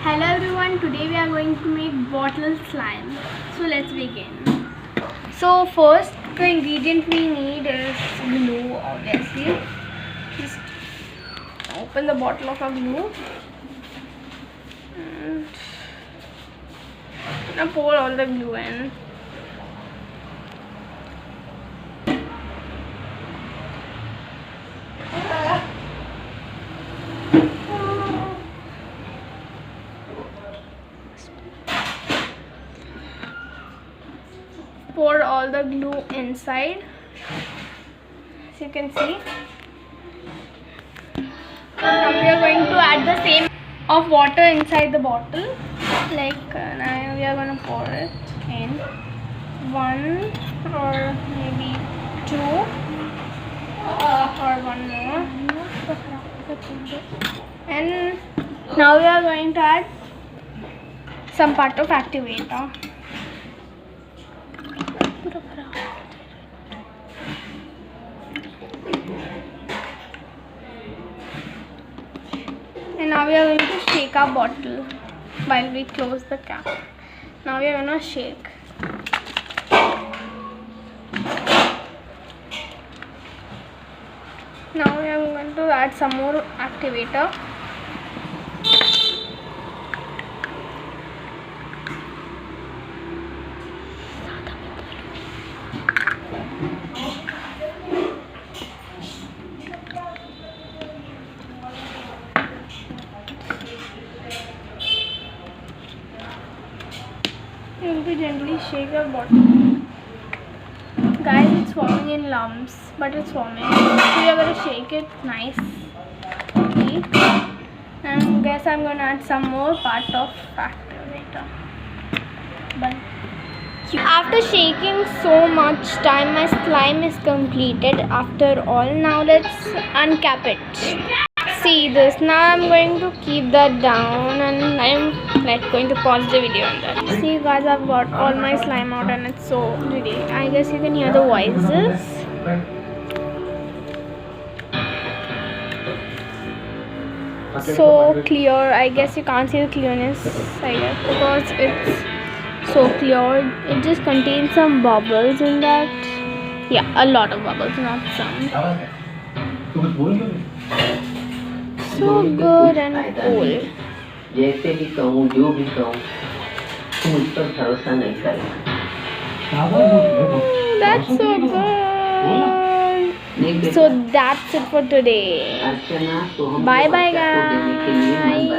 Hello everyone, today we are going to make bottle slime. So let's begin. So first the ingredient we need is glue, obviously. Just open the bottle of our glue and now pour all the glue in. Pour all the glue inside, as you can see. Now we are going to add the same of water inside the bottle. Now we are going to pour it in. One or maybe two or one more. And now we are going to add some part of activator. And now we are going to shake our bottle while we close the cap. Now we are going to shake. Now we are going to add some more activator. You will be gently shake your bottle. Guys, it's forming in lumps, but it's forming. So you are going to shake it nice. Okay. And guess I'm going to add some more part of activator. But after shaking so much time, my slime is completed after all. Now let's uncap it. See this. Now I'm going to keep that down and I'm going to pause the video on that. See guys, I've got all my slime out and it's so pretty. I guess you can hear the voices. So clear. I guess you can't see the clearness, I guess, because it's so clear. It just contains some bubbles in that. Yeah, a lot of bubbles, not some. So good and cool. जैसे भी कहूँ जो भी कहूँ तुम मुझ पर भरोसा नहीं करना। That's so good. So that's it for today. Bye bye guys.